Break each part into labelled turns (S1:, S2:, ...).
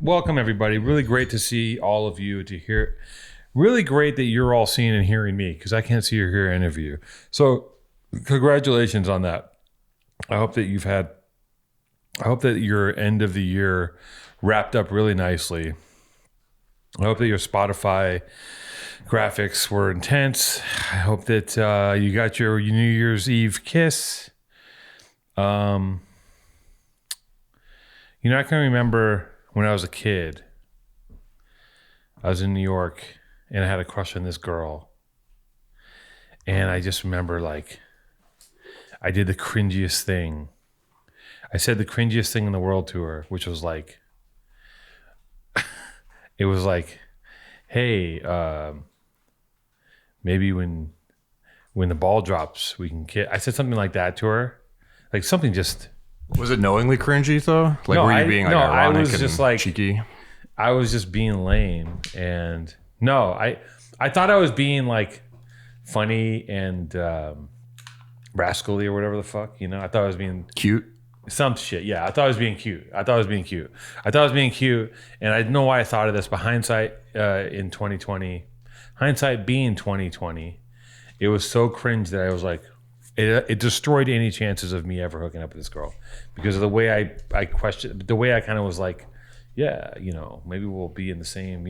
S1: Welcome, everybody. Really great to see all of you, to hear. Really great that you're all seeing and hearing me, because I can't see or hear any of you. So congratulations on that. I hope that your end of the year wrapped up really nicely. I hope that your Spotify graphics were intense. I hope that you got your New Year's Eve kiss. I can remember when I was a kid, I was in New York and I had a crush on this girl. And I just remember, I did the cringiest thing. I said the cringiest thing in the world to her, which was it was like, hey, maybe when the ball drops, we can kiss. I said something like that to her. Like something just...
S2: Was it knowingly cringy though? Were you being ironic
S1: I was just
S2: cheeky?
S1: I was just being lame, and I thought I was being funny and rascally or whatever the fuck. I thought I was being
S2: cute.
S1: Some shit. Yeah, I thought I was being cute. And I didn't know why I thought of this, but hindsight in 2020, hindsight being 2020, it was so cringe that I was like, it destroyed any chances of me ever hooking up with this girl, because of the way I questioned, the way I kind of was like, yeah, maybe we'll be in the same,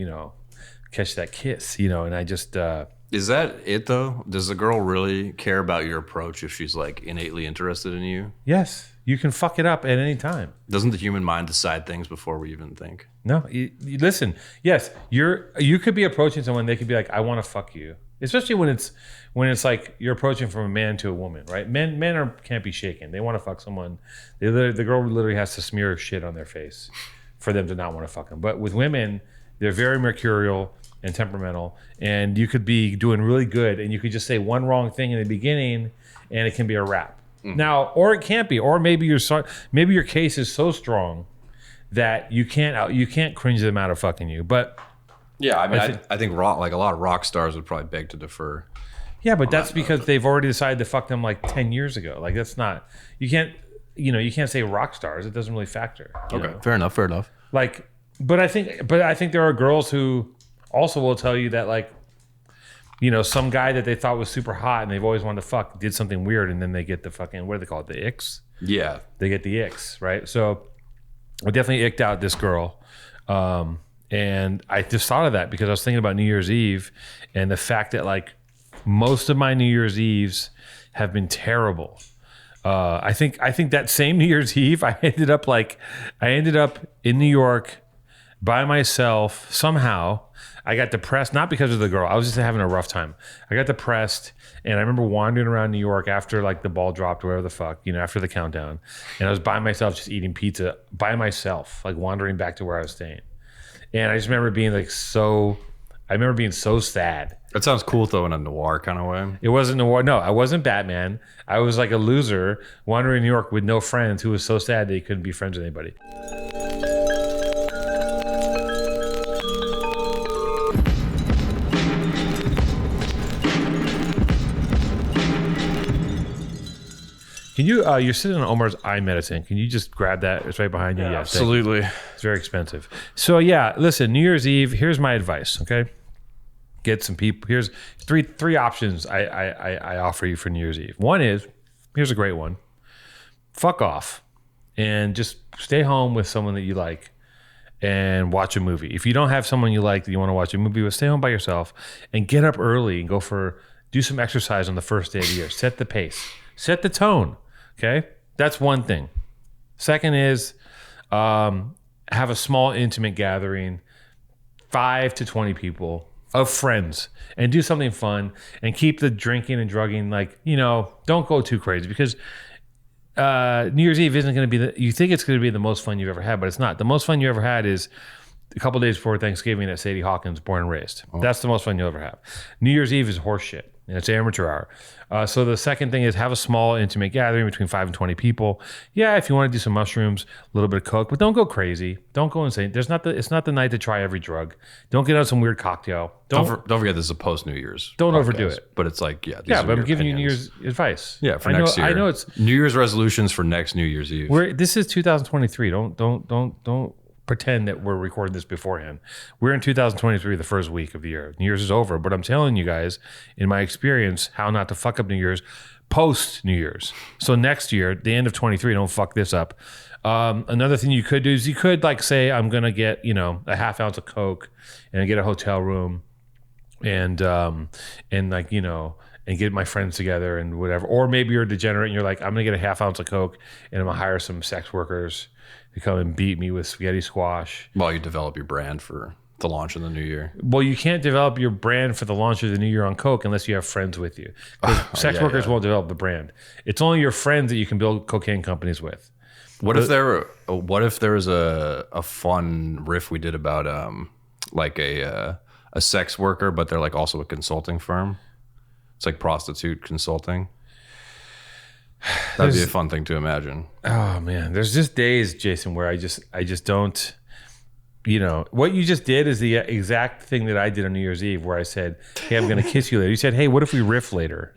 S1: catch that kiss, and I just...
S2: Is that it though? Does the girl really care about your approach if she's innately interested in you?
S1: Yes, you can fuck it up at any time.
S2: Doesn't the human mind decide things before we even think?
S1: No, you listen. Yes, you could be approaching someone. They could be like, "I want to fuck you," especially when it's like you're approaching from a man to a woman, right? Men can't be shaken. They want to fuck someone. The girl literally has to smear shit on their face for them to not want to fuck them. But with women, they're very mercurial and temperamental, and you could be doing really good, and you could just say one wrong thing in the beginning, and it can be a wrap. Mm-hmm. Now, or it can't be, or maybe your case is so strong that you can't cringe them out of fucking you. But
S2: yeah, I think rock, a lot of rock stars would probably beg to defer.
S1: Yeah, but that's because they've already decided to fuck them 10 years ago. That's not, you can't say rock stars. It doesn't really factor.
S2: Okay, fair enough.
S1: But I think there are girls who also will tell you that some guy that they thought was super hot and they've always wanted to fuck did something weird, and then they get the fucking, what do they call it? The icks?
S2: Yeah.
S1: They get the icks, right? So I definitely icked out this girl. And I just thought of that because I was thinking about New Year's Eve and the fact that most of my New Year's Eves have been terrible. I think that same New Year's Eve, I ended up in New York by myself somehow. I got depressed, not because of the girl. I was just having a rough time. I got depressed, and I remember wandering around New York after the ball dropped, wherever the fuck, after the countdown. And I was by myself, just eating pizza by myself, wandering back to where I was staying. And I just remember being so sad.
S2: That sounds cool though, in a noir kind of way.
S1: It wasn't noir. No, I wasn't Batman. I was a loser wandering in New York with no friends who was so sad that he couldn't be friends with anybody. Can you, you're sitting on Omar's eye medicine. Can you just grab that? It's right behind you.
S2: Yeah, absolutely.
S1: It's very expensive. So yeah, listen, New Year's Eve, here's my advice, okay? Get some people. Here's three options I offer you for New Year's Eve. One is, here's a great one. Fuck off and just stay home with someone that you like and watch a movie. If you don't have someone you like that you want to watch a movie with, stay home by yourself and get up early and do some exercise on the first day of the year. Set the pace. Set the tone. Okay, that's one thing. Second is have a small intimate gathering, 5 to 20 people of friends, and do something fun and keep the drinking and drugging don't go too crazy, because New Year's Eve isn't going to be you think it's going to be the most fun you've ever had, but it's not. The most fun you ever had is a couple days before Thanksgiving at Sadie Hawkins, born and raised. Oh. That's the most fun you'll ever have. New Year's Eve is horse shit. And it's amateur hour. So the second thing is have a small intimate gathering between 5 and 20 people. Yeah, if you want to do some mushrooms, a little bit of coke, but don't go crazy. Don't go insane. It's not the night to try every drug. Don't get on some weird cocktail.
S2: Don't forget this is a post New Year's.
S1: Don't overdo it.
S2: But it's
S1: but I'm giving you New Year's advice.
S2: Yeah, for next year.
S1: I know it's
S2: New Year's resolutions for next New Year's Eve.
S1: This is 2023. Don't pretend that we're recording this beforehand. We're in 2023, the first week of the year. New Year's is over, but I'm telling you guys, in my experience, how not to fuck up New Year's post New Year's. So next year, the end of 23, don't fuck this up. Another thing you could do is you could like say, I'm going to get, you know, a half ounce of Coke and get a hotel room and like, you know, and get my friends together and whatever. Or maybe you're a degenerate and you're like, I'm going to get a half ounce of Coke and I'm going to hire some sex workers to come and beat me with spaghetti squash.
S2: While you develop your brand for the launch in the new year.
S1: Well, you can't develop your brand for the launch of the new year on Coke unless you have friends with you. Sex workers won't develop the brand. It's only your friends that you can build cocaine companies with.
S2: What if there was a fun riff we did about like a sex worker, but they're like also a consulting firm? It's like prostitute consulting. That'd be a fun thing to imagine.
S1: Oh man, there's just days, Jason, where I just don't. You know, what you just did is the exact thing that I did on New Year's Eve, where I said, "Hey, I'm going to kiss you later." You said, "Hey, what if we riff later?"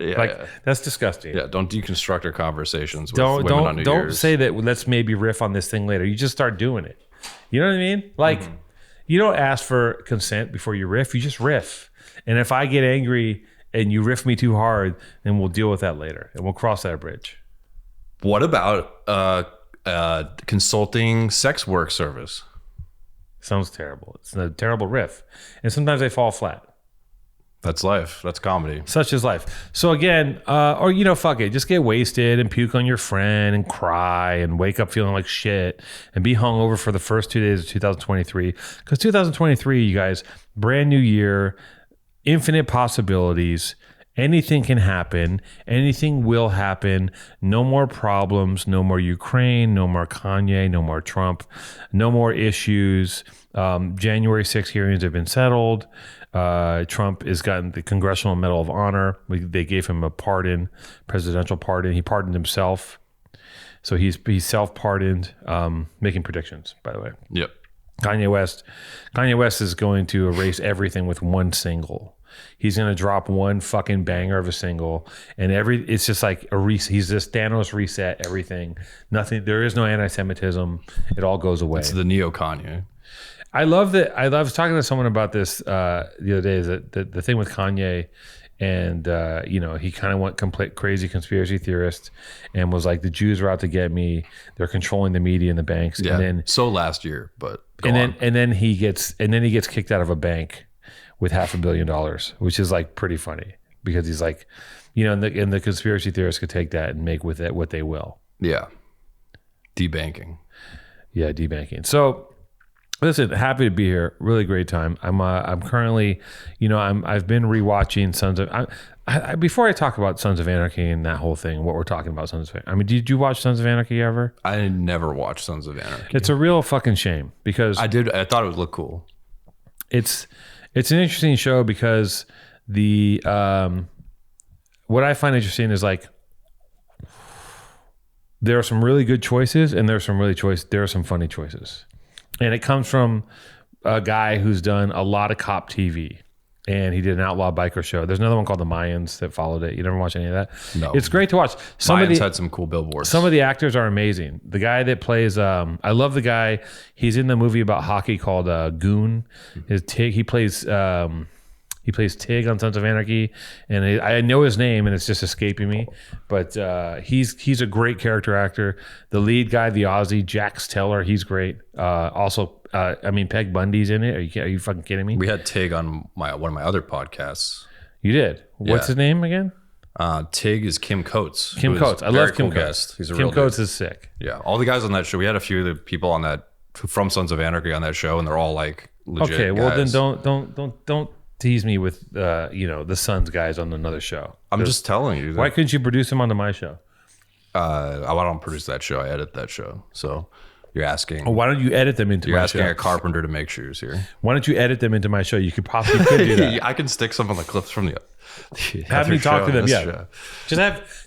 S1: That's disgusting.
S2: Yeah, don't deconstruct our conversations with women on New Year's.
S1: Don't say that. Let's maybe riff on this thing later. You just start doing it. You know what I mean? Like, you don't ask for consent before you riff. You just riff. And if I get angry and you riff me too hard, then we'll deal with that later, and we'll cross that bridge.
S2: What about consulting sex work service?
S1: Sounds terrible. It's a terrible riff. And sometimes they fall flat.
S2: That's life. That's comedy.
S1: Such is life. So again, or, you know, fuck it. Just get wasted and puke on your friend and cry and wake up feeling like shit and be hungover for the first 2 days of 2023. Because 2023, you guys, brand new year, infinite possibilities. Anything can happen. Anything will happen. No more problems. No more Ukraine. No more Kanye. No more Trump. No more issues. January 6 hearings have been settled. Trump has gotten the Congressional Medal of Honor. They gave him a pardon, presidential pardon. He pardoned himself. So he's self-pardoned, making predictions, by the way.
S2: Yep.
S1: Kanye West is going to erase everything with one single. He's going to drop one fucking banger of a single, and it's just like he's just Thanos reset everything. Nothing. There is no anti-Semitism. It all goes away.
S2: It's the neo Kanye.
S1: I love that. I was talking to someone about this the other day. Is that the thing with Kanye, and you know, he kind of went complete crazy conspiracy theorist, and was like, the Jews are out to get me. They're controlling the media and the banks.
S2: Yeah.
S1: And then
S2: Last year, but
S1: and then he gets kicked out of a bank with $500 million, which is like pretty funny because he's like, you know, and the conspiracy theorists could take that and make with it what they will.
S2: Yeah. Debanking.
S1: Yeah, debanking. So listen, happy to be here. Really great time. I'm currently, you know, I've been rewatching Sons of. Before I talk about Sons of Anarchy and that whole thing, what we're talking about, Sons of Anarchy. I mean, did you watch Sons of Anarchy ever?
S2: I never watched Sons of Anarchy.
S1: It's a real fucking shame because
S2: I thought it would look cool.
S1: It's an interesting show because the what I find interesting is like there are some really good choices and there are some funny choices. And it comes from a guy who's done a lot of cop TV. And he did an outlaw biker show. There's another one called The Mayans that followed it. You never watch any of that?
S2: No.
S1: It's great to watch.
S2: Mayans had some cool billboards.
S1: Some of the actors are amazing. The guy that plays, I love the guy. He's in the movie about hockey called Goon. He plays Tig on Sons of Anarchy, and I know his name, and it's just escaping me. But he's a great character actor. The lead guy, the Aussie, Jax Teller, he's great. Also, I mean, Peg Bundy's in it. Are you fucking kidding me?
S2: We had Tig on one of my other podcasts.
S1: You did. What's his name again?
S2: Tig is Kim Coates.
S1: Kim Coates. I love Kim Coates.
S2: He's a
S1: Kim
S2: real
S1: Coates
S2: dude.
S1: is sick.
S2: Yeah, all the guys on that show. We had a few of the people on that from Sons of Anarchy on that show, and they're all like legit.
S1: Okay, well
S2: guys.
S1: then don't tease me with you know, the Sons guys on another show.
S2: I'm just telling you.
S1: Why couldn't you produce them onto my show?
S2: I don't produce that show. I edit that show. So you're asking.
S1: Why don't you edit them into my show?
S2: You're asking a carpenter to make shoes here.
S1: Why don't you edit them into my show? You could possibly do that.
S2: I can stick some of the clips from the.
S1: Have me talk to them. Yeah.
S2: Show.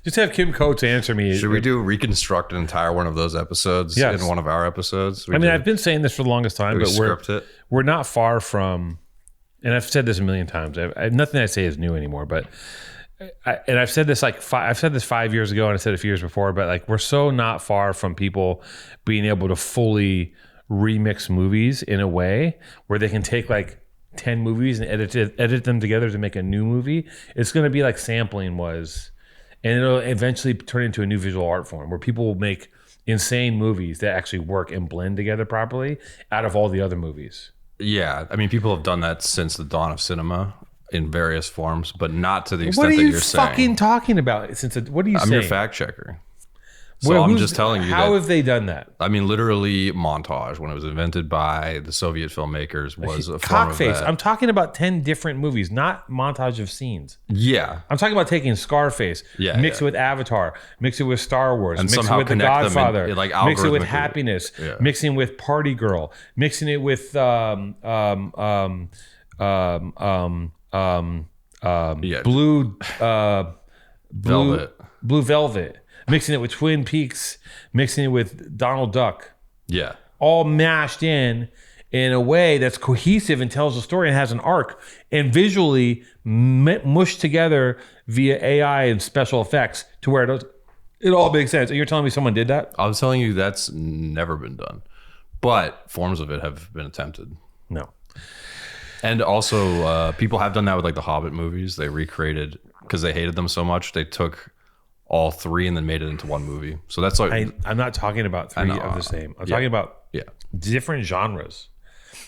S1: Just have Kim Coates answer me.
S2: Should we reconstruct an entire one of those episodes in one of our episodes?
S1: I've been saying this for the longest time, but we're not far from. And I've said this a million times. Nothing I say is new anymore. But I've said this I've said this 5 years ago, and I said it a few years before. But like, we're so not far from people being able to fully remix movies in a way where they can take like 10 movies and edit them together to make a new movie. It's going to be like sampling was, and it'll eventually turn into a new visual art form where people will make insane movies that actually work and blend together properly out of all the other movies.
S2: Yeah, I mean, people have done that since the dawn of cinema in various forms, but not to the extent
S1: What are
S2: that
S1: you
S2: you're saying.
S1: fucking talking about? What are you saying?
S2: I'm your fact checker. So
S1: Well,
S2: I'm just telling you
S1: how
S2: that,
S1: have they done that?
S2: I mean, literally montage when it was invented by the Soviet filmmakers was a form of
S1: Cockface.
S2: that.
S1: I'm talking about 10 different movies, not montage of scenes.
S2: Yeah.
S1: I'm talking about taking Scarface,
S2: Yeah,
S1: mix it with Avatar, mix it with Star Wars,
S2: And
S1: mix it
S2: somehow
S1: with The
S2: connect them in-
S1: Godfather,
S2: like
S1: mix it with
S2: algorithmically.
S1: Happiness,
S2: Yeah.
S1: mixing with Party Girl, mixing it with
S2: Yeah.
S1: Blue
S2: Velvet.
S1: Blue Velvet, mixing it with Twin Peaks, mixing it with Donald Duck,
S2: Yeah.
S1: all mashed in a way that's cohesive and tells a story and has an arc and visually mushed together via AI and special effects to where it all makes sense. And you're telling me someone did that?
S2: I was telling you that's never been done, but forms of it have been attempted.
S1: No.
S2: And also, people have done that with like the Hobbit movies. They recreated, because they hated them so much, they took all three and then made it into one movie. So that's like,
S1: I'm not talking about three of the same. I'm talking about
S2: yeah.
S1: different genres.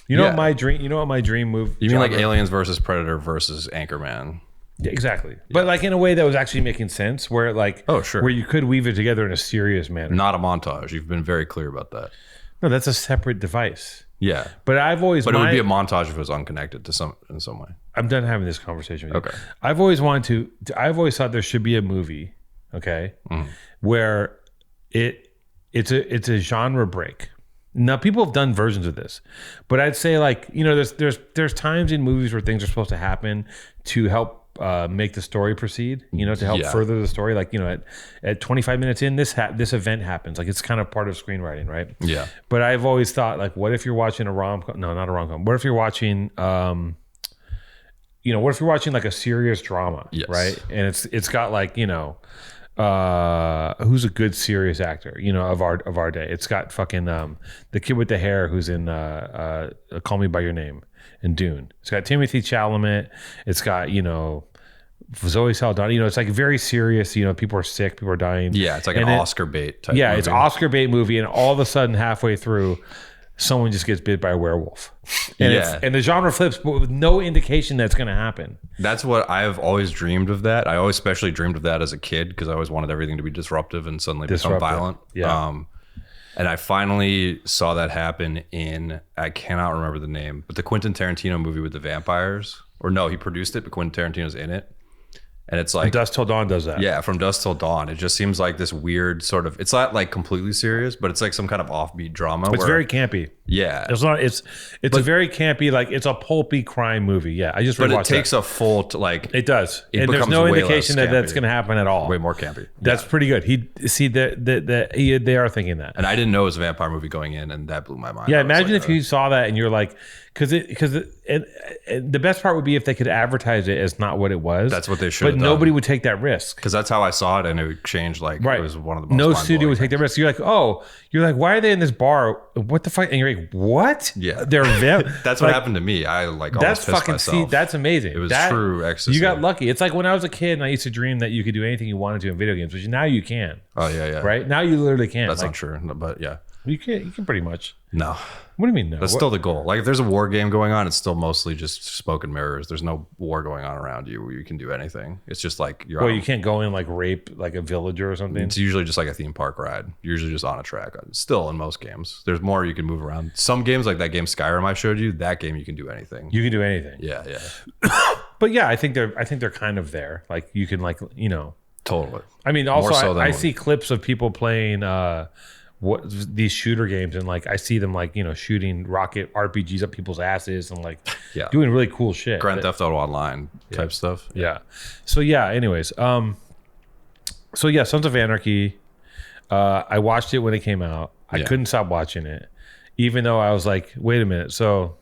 S1: You know
S2: Yeah.
S1: what my dream? You know what my dream movie?
S2: You mean like Aliens versus Predator versus Anchorman?
S1: Yeah, exactly. But like in a way that was actually making sense, where like
S2: Oh, sure.
S1: where you could weave it together in a serious manner.
S2: Not a montage. You've been very clear about that.
S1: No, that's a separate device.
S2: Yeah.
S1: But I've always
S2: But it would be a montage if it was unconnected to in some way.
S1: I'm done having this conversation with you.
S2: Okay.
S1: I've always thought there should be a movie, okay, where it's a genre break. Now people have done versions of this, but I'd say like, you know, there's times in movies where things are supposed to happen to help make the story proceed, you know, to help
S2: Yeah.
S1: further the story. Like, you know, at 25 minutes in, this event happens. Like it's kind of part of screenwriting, right?
S2: Yeah.
S1: But I've always thought like, what if you're watching a rom-com? No, not a rom-com. What if you're watching, you know, what if you're watching like a serious drama,
S2: Yes.
S1: right? And it's got like, you know, who's a good serious actor, you know, of our day. It's got fucking the kid with the hair who's in Call Me by Your Name and Dune. It's got Timothy Chalamet. It's got, you know, Zoe Saldana. You know, it's like very serious. You know, people are sick, people are dying.
S2: Yeah. It's like an Oscar bait type
S1: Yeah,
S2: movie.
S1: it's Oscar bait movie, and all of a sudden, halfway through, someone just gets bit by a werewolf, and
S2: Yeah.
S1: and the genre flips, but with no indication that's going to happen.
S2: That's what I've always dreamed of that. I always especially dreamed of that as a kid because I always wanted everything to be disruptive and suddenly become violent.
S1: Yeah.
S2: And I finally saw that happen in, I cannot remember the name, but the Quentin Tarantino movie with the vampires. Or no, he produced it, but Quentin Tarantino's in it. And it's like,
S1: Dusk Till Dawn does that.
S2: yeah, From Dusk Till Dawn. It just seems like this weird sort of, it's not like completely serious, but it's like some kind of offbeat drama.
S1: It's very campy.
S2: Yeah.
S1: It's not. It's a very campy, like it's a pulpy crime movie. Yeah, I just
S2: But it
S1: rewatched
S2: takes
S1: that.
S2: a full,
S1: It does,
S2: it
S1: and there's
S2: becomes
S1: no
S2: way
S1: indication
S2: less
S1: that that's
S2: campy.
S1: going to happen at all.
S2: way more campy.
S1: That's pretty good. They are thinking that.
S2: And I didn't know it was a vampire movie going in, and that blew my mind.
S1: Yeah,
S2: I was
S1: imagine
S2: like,
S1: if you saw that and you're like, because the best part would be if they could advertise it as not what it was.
S2: That's what they should
S1: But
S2: have done.
S1: nobody would take that risk.
S2: because that's how I saw it, and it changed. Like,
S1: Right.
S2: it was one of the most
S1: No studio
S2: mind-blowing
S1: would take that risk. You're like, why are they in this bar? What the fuck? And you're like, what?
S2: Yeah.
S1: They're
S2: That's what happened to me. I like
S1: That's
S2: almost pissed
S1: fucking.
S2: myself.
S1: See, that's amazing.
S2: It was
S1: That-
S2: true ecstasy.
S1: You got lucky. It's like when I was a kid and I used to dream that you could do anything you wanted to in video games, which now you can.
S2: Oh yeah, yeah.
S1: Right now you literally can.
S2: That's
S1: like,
S2: not true, but yeah.
S1: You can pretty much.
S2: No,
S1: What do you mean no?
S2: that's still the goal. Like, if there's a war game going on, it's still mostly just smoke and mirrors. There's no war going on around you where you can do anything. It's just like you're.
S1: Well,
S2: on-
S1: you can't go in like rape like a villager or something.
S2: It's usually just like a theme park ride. You're usually just on a track. Still, in most games, there's more you can move around. Some games, like that game Skyrim I showed you, that game you can do anything.
S1: You can do anything.
S2: Yeah, yeah,
S1: But yeah, I think they're kind of there. Like you can, like, you know.
S2: totally.
S1: I mean, also
S2: More so than
S1: I
S2: what-
S1: see clips of people playing what these shooter games, and like I see them like, you know, shooting rocket RPGs up people's asses and like
S2: Yeah.
S1: doing really cool shit.
S2: Grand
S1: But-
S2: Theft Auto Online type stuff.
S1: Yeah. So yeah. Anyways, so yeah, Sons of Anarchy. I watched it when it came out. I
S2: Yeah.
S1: couldn't stop watching it, even though I was like, wait a minute. So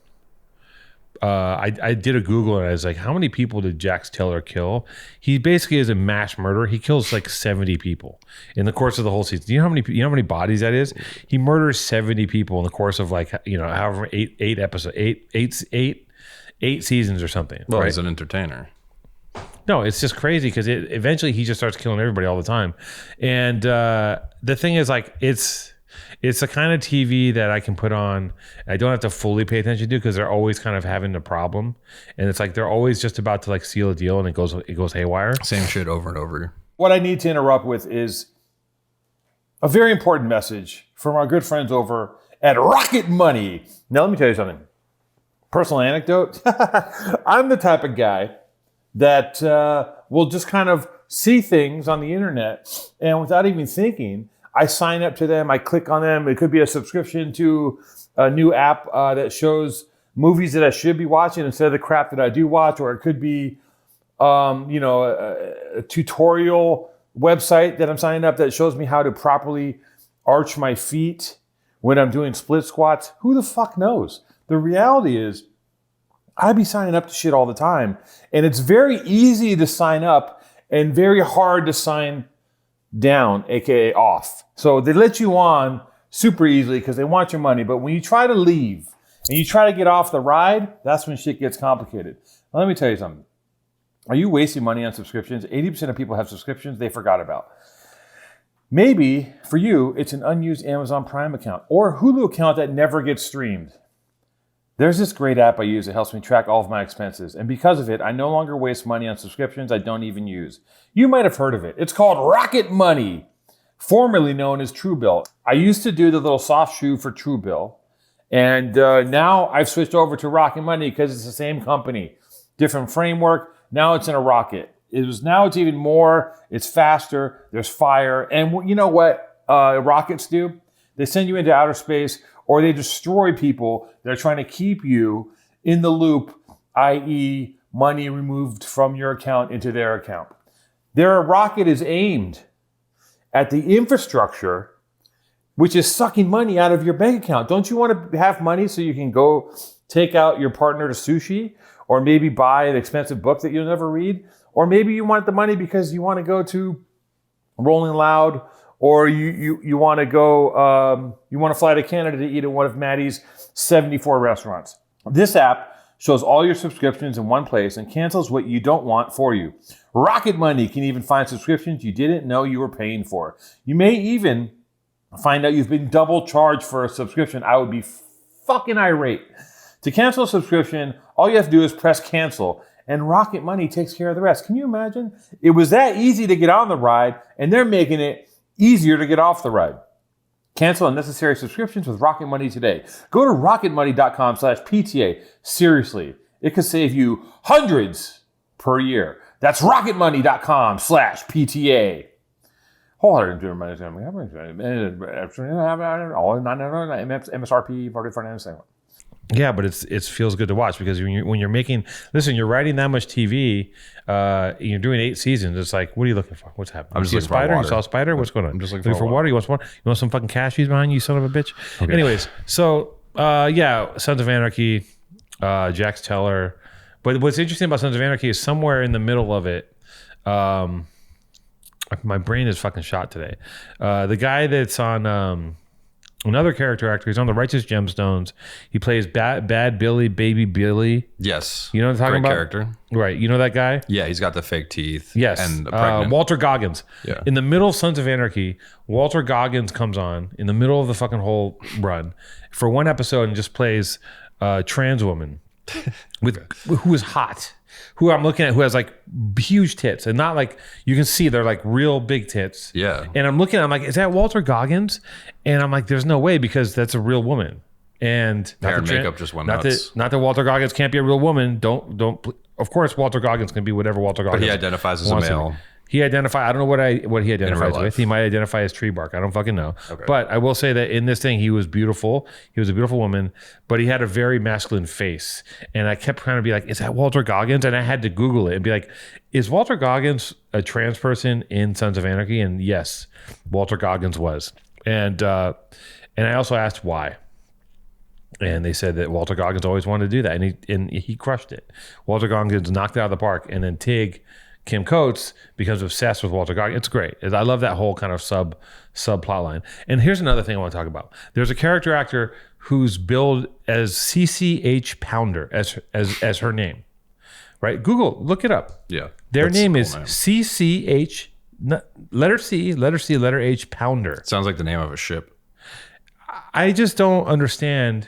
S1: I did a Google and I was like, how many people did Jax Teller kill? He basically is a mass murderer. He kills like 70 people in the course of the whole season. Do you know how many bodies that is? He murders 70 people in the course of like, however, eight episodes, eight seasons or something.
S2: Well,
S1: right?
S2: he's an entertainer.
S1: No, it's just crazy because eventually he just starts killing everybody all the time. And the thing is, like, it's the kind of TV that I can put on. I don't have to fully pay attention to because they're always kind of having a problem, and it's like they're always just about to like seal a deal, and it goes haywire.
S2: Same shit over and over.
S3: What I need to interrupt with is a very important message from our good friends over at Rocket Money. Now, let me tell you something. Personal anecdote. I'm the type of guy that will just kind of see things on the internet, and without even thinking, I sign up to them. I click on them. It could be a subscription to a new app that shows movies that I should be watching instead of the crap that I do watch, or it could be, a tutorial website that I'm signing up that shows me how to properly arch my feet when I'm doing split squats. Who the fuck knows? The reality is, I be signing up to shit all the time, and it's very easy to sign up and very hard to sign down, aka off. So they let you on super easily because they want your money, but when you try to leave and you try to get off the ride, that's when shit gets complicated. Now, let me tell you something. Are you wasting money on subscriptions? 80% of people have subscriptions they forgot about. Maybe for you, it's an unused Amazon Prime account or a Hulu account that never gets streamed. There's this great app I use that helps me track all of my expenses. And because of it, I no longer waste money on subscriptions I don't even use. You might have heard of it. It's called Rocket Money, formerly known as Truebill. I used to do the little soft shoe for Truebill. And now I've switched over to Rocket Money because it's the same company. Different framework. Now it's in a rocket. Now it's even more. It's faster. There's fire. And you know what rockets do? They send you into outer space, or they destroy people that are trying to keep you in the loop, i.e. money removed from your account into their account. Their rocket is aimed at the infrastructure, which is sucking money out of your bank account. Don't you want to have money so you can go take out your partner to sushi, or maybe buy an expensive book that you'll never read? Or maybe you want the money because you want to go to Rolling Loud, or you want to go, you want to fly to Canada to eat at one of Maddie's 74 restaurants. This app shows all your subscriptions in one place and cancels what you don't want for you. Rocket Money can even find subscriptions you didn't know you were paying for. You may even find out you've been double charged for a subscription. I would be fucking irate. To cancel a subscription, all you have to do is press cancel, and Rocket Money takes care of the rest. Can you imagine? It was that easy to get on the ride, and they're making it easier to get off the ride. Cancel unnecessary subscriptions with Rocket Money today. Go to rocketmoney.com/PTA. Seriously, it could save you hundreds per year. That's rocketmoney.com/PTA. Wholehearted MSRP 44.97.
S1: Yeah, but it feels good to watch because when you're making, listen, you're writing that much TV, you're doing 8 seasons. It's like, what are you looking for? What's happening?
S2: I'm just
S1: you see a
S2: looking for
S1: spider?
S2: water.
S1: You saw a spider? What's going on?
S2: I'm just looking
S1: for water. You want some fucking cashews behind you, you son of a bitch?
S2: Okay.
S1: Anyways, so yeah, Sons of Anarchy, Jax Teller. But what's interesting about Sons of Anarchy is somewhere in the middle of it, my brain is fucking shot today. The guy that's on another character actor, he's on the Righteous Gemstones. He plays Bad Billy, Baby Billy.
S2: Yes.
S1: You know what I'm talking
S2: Great
S1: about?
S2: character.
S1: Right. You know that guy?
S2: Yeah, he's got the fake teeth.
S1: Yes.
S2: And pregnant.
S1: Walter Goggins.
S2: Yeah.
S1: In the middle of Sons of Anarchy, Walter Goggins comes on in the middle of the fucking whole run for one episode and just plays a trans woman who is hot. Who I'm looking at, who has like huge tits, and not like, you can see they're like real big tits.
S2: Yeah.
S1: And I'm looking, I'm like, is that Walter Goggins? And I'm like, there's no way, because that's a real woman. And
S2: Hair and makeup just went
S1: not
S2: nuts.
S1: not that Walter Goggins can't be a real woman. Don't. Of course, Walter Goggins can be whatever Walter Goggins.
S2: But he identifies as a
S1: wants to be.
S2: male.
S1: He identifies. I don't know what he identifies
S2: life.
S1: with. He might identify as tree bark. I don't fucking know.
S2: Okay.
S1: But I will say that in this thing, he was beautiful. He was a beautiful woman, but he had a very masculine face. And I kept trying to be like, is that Walter Goggins? And I had to Google it and be like, is Walter Goggins a trans person in Sons of Anarchy? And yes, Walter Goggins was. And I also asked why. And they said that Walter Goggins always wanted to do that, and he crushed it. Walter Goggins knocked it out of the park, and then Kim Coates becomes obsessed with Walter Goggins. It's great. I love that whole kind of subplot line. And here's another thing I want to talk about. There's a character actor who's billed as CCH Pounder as her name, right? Google, look it up.
S2: Yeah,
S1: their name
S2: cool
S1: is CCH, letter C, letter H, Pounder.
S2: Sounds like the name of a ship.
S1: I just don't understand.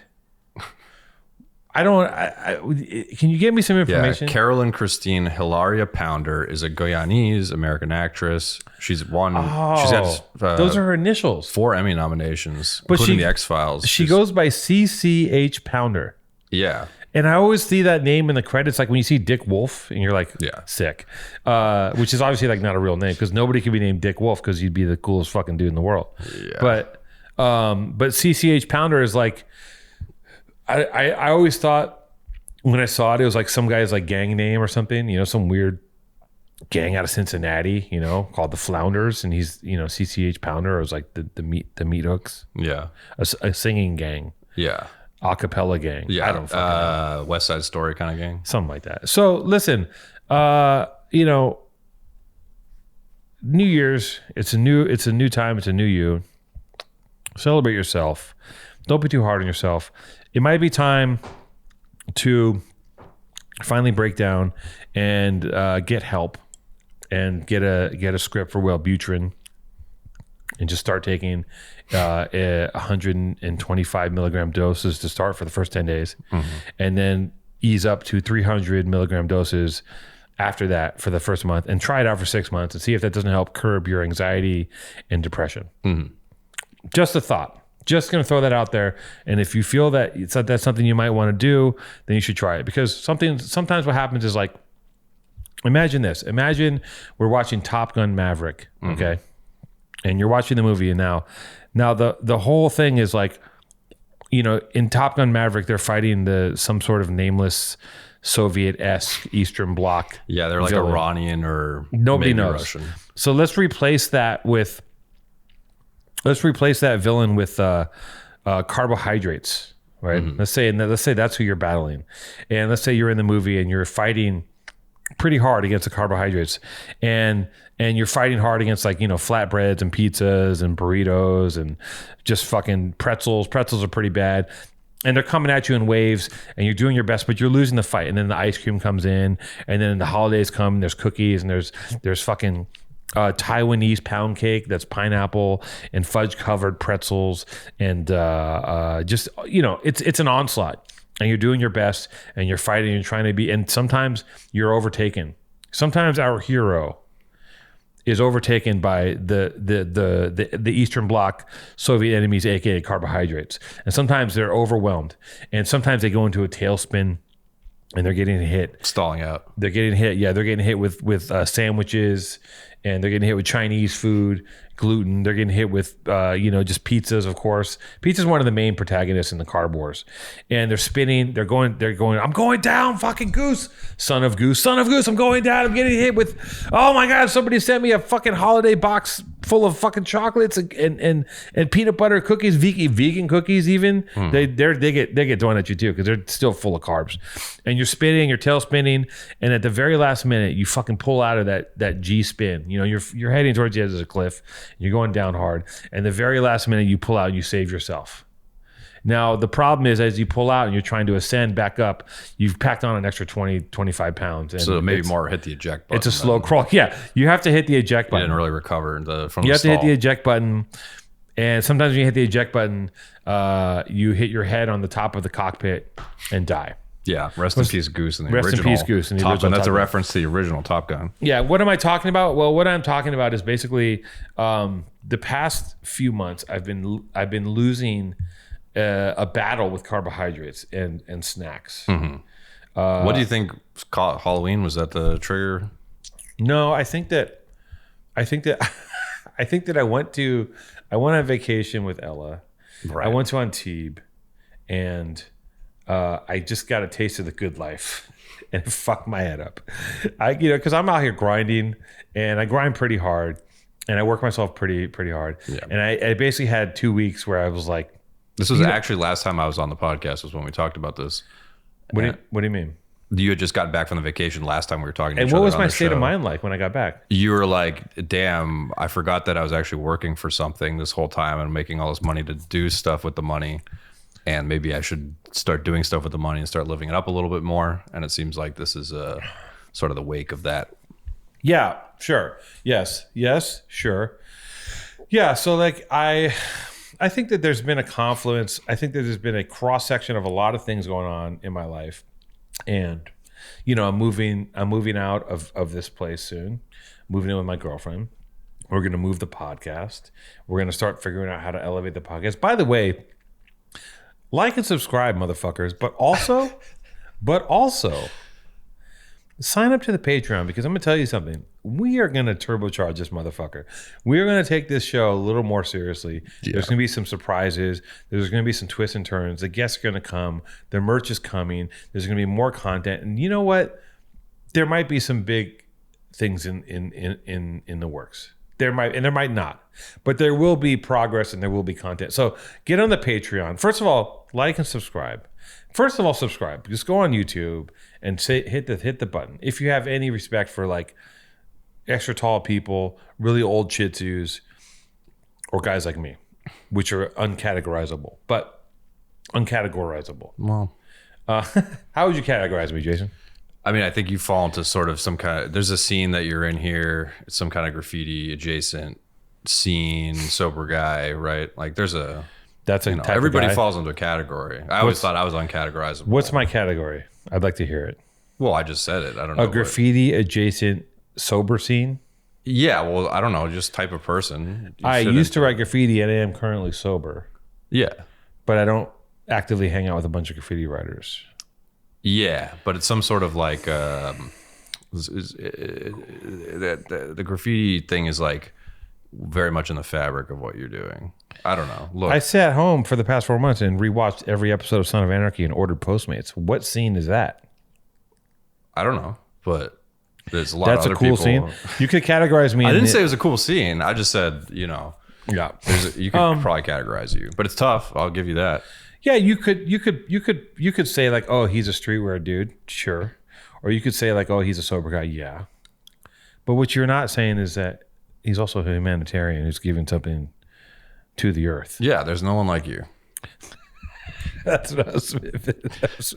S1: Can you give me some information?
S2: Yeah, Carolyn Christine Hilaria Pounder is a Guyanese American actress. She's won. She's had
S1: those are her initials.
S2: 4 Emmy nominations,
S1: But
S2: including the X-Files.
S1: She goes by CCH Pounder.
S2: Yeah.
S1: And I always see that name in the credits, like when you see Dick Wolf, and you're like,
S2: Yeah.
S1: sick. Which is obviously like not a real name, because nobody could be named Dick Wolf because you'd be the coolest fucking dude in the world.
S2: Yeah.
S1: But CCH Pounder is like, I always thought when I saw it was like some guy's like gang name or something, you know, some weird gang out of Cincinnati, you know, called the Flounders, and he's, you know, CCH Pounder. It was like the meat hooks,
S2: Yeah.
S1: a singing gang,
S2: Yeah.
S1: a cappella gang.
S2: Yeah.
S1: I don't fucking know.
S2: West Side Story kind of gang.
S1: Something like that. So listen, you know, New Year's, it's a new time, it's a new you. Celebrate yourself. Don't be too hard on yourself. It might be time to finally break down and get help and get a script for Wellbutrin and just start taking 125 milligram doses to start for the first 10 days, and then ease up to 300 milligram doses after that for the first month, and try it out for 6 months and see if that doesn't help curb your anxiety and depression. Just a thought. Just going to throw that out there. And if you feel that that's something you might want to do, then you should try it. Because sometimes what happens is, like, imagine this. Imagine we're watching Top Gun Maverick, okay? And you're watching the movie, and now the whole thing is like, you know, in Top Gun Maverick, they're fighting some sort of nameless Soviet-esque Eastern Bloc.
S2: Yeah, they're like
S1: villain.
S2: Iranian or
S1: Nobody
S2: maybe
S1: knows.
S2: Russian.
S1: So let's replace that villain with carbohydrates, right? Let's say that's who you're battling, and let's say you're in the movie and you're fighting pretty hard against the carbohydrates, and you're fighting hard against, like, you know, flatbreads and pizzas and burritos and just fucking pretzels. Pretzels are pretty bad. And they're coming at you in waves, and you're doing your best, but you're losing the fight. And then the ice cream comes in, and then the holidays come, and there's cookies, and there's fucking Taiwanese pound cake that's pineapple and fudge covered pretzels, and just, you know, it's an onslaught, and you're doing your best, and you're fighting, and you're trying to be, and sometimes you're overtaken. Sometimes our hero is overtaken by the Eastern Bloc Soviet enemies, aka carbohydrates, and sometimes they're overwhelmed, and sometimes they go into a tailspin, and they're getting hit,
S2: Stalling out.
S1: they're getting hit. Yeah, they're getting hit with sandwiches, and they're getting hit with Chinese food, gluten. They're getting hit with just pizzas, of course. Pizza's one of the main protagonists in the carb wars. And they're spinning. They're going. I'm going down, fucking goose, son of goose. I'm going down. I'm getting hit with. Oh my god! Somebody sent me a fucking holiday box full of fucking chocolates and peanut butter cookies, vegan cookies even. They get thrown at you too, because they're still full of carbs. And you're spinning, your tail spinning, and at the very last minute, you fucking pull out of that G spin. You know, you're heading towards the edge of the cliff. You're going down hard, and the very last minute, you pull out and you save yourself. Now, the problem is, as you pull out and you're trying to ascend back up, you've packed on an extra 20, 25 pounds. And
S2: So maybe more hit the eject button.
S1: It's a slow crawl. Yeah, you have to hit the eject
S2: You
S1: button.
S2: didn't really recover from
S1: You
S2: the
S1: have to hit
S2: stall.
S1: the eject button. And sometimes when you hit the eject button, you hit your head on the top of the cockpit and die.
S2: Yeah, rest in peace, Goose. In the
S1: Rest in
S2: original
S1: peace, Goose, in the
S2: Top
S1: original
S2: Gun. That's
S1: Top
S2: a
S1: Gun.
S2: reference to the original Top Gun.
S1: Yeah, what am I talking about? Well, what I'm talking about is basically the past few months I've been losing a battle with carbohydrates and snacks.
S2: What do you think? Halloween, was that the trigger?
S1: No, I think that I went on vacation with Ella.
S2: Right.
S1: I went to Antibes, and I just got a taste of the good life, and it fucked my head up. Because I'm out here grinding, and I grind pretty hard, and I work myself pretty hard.
S2: Yeah.
S1: And I basically had 2 weeks where I was like,
S2: This was actually last time I was on the podcast was when we talked about this.
S1: What do you mean?
S2: You had just gotten back from the vacation last time we were talking to
S1: And
S2: each
S1: what
S2: other
S1: was
S2: on
S1: my
S2: the
S1: state
S2: show.
S1: of mind like when I got back?
S2: You were like, damn, I forgot that I was actually working for something this whole time and making all this money to do stuff with the money. And maybe I should start doing stuff with the money and start living it up a little bit more. And it seems like this is sort of the wake of that.
S1: Yeah, sure. Yes, sure. Yeah, so like I think that there's been a confluence. I think that there's been a cross section of a lot of things going on in my life. And I'm moving out of this place soon. Moving in with my girlfriend. We're going to move the podcast. We're going to start figuring out how to elevate the podcast. By the way, like and subscribe, motherfuckers, but also sign up to the Patreon, because I'm going to tell you something. We are going to turbocharge this motherfucker. We are going to take this show a little more seriously. Yeah. There's going to be some surprises. There's going to be some twists and turns. The guests are going to come. The merch is coming. There's going to be more content. And you know what? There might be some big things in the works. There might not. But there will be progress and there will be content. So get on the Patreon. First of all, like and subscribe. Subscribe. Just go on YouTube and hit the button. If you have any respect for like extra tall people, really old Shih Tzus, or guys like me, which are uncategorizable.
S2: Well,
S1: how would you categorize me, Jason?
S2: I mean, I think you fall into sort of some kind of, there's a scene that you're in here. It's some kind of graffiti adjacent scene, sober guy, right? Like there's a,
S1: that's a type
S2: everybody
S1: of guy.
S2: falls into a category. I always thought I was uncategorizable.
S1: What's my category? I'd like to hear it.
S2: Well, I just said it. I don't know.
S1: A graffiti adjacent sober scene?
S2: Yeah, well, I don't know. Just type of person.
S1: I used to write graffiti and I am currently sober.
S2: Yeah.
S1: But I don't actively hang out with a bunch of graffiti writers.
S2: Yeah, but it's some sort of like the graffiti thing is like very much in the fabric of what you're doing. I don't know. Look,
S1: I sat home for the past 4 months and rewatched every episode of Son of Anarchy and ordered Postmates. What scene is that?
S2: I don't know, but there's a lot
S1: That's
S2: of
S1: a
S2: other
S1: cool
S2: people.
S1: scene. You could categorize me.
S2: I didn't say it was a cool scene. I just said,
S1: Yeah.
S2: you could probably categorize you, but it's tough. I'll give you that.
S1: Yeah, you could say like, oh, he's a streetwear dude, sure, or you could say like, oh, he's a sober guy, yeah. But what you're not saying is that he's also a humanitarian who's giving something to the earth.
S2: Yeah, there's no one like you.
S1: That's what I was.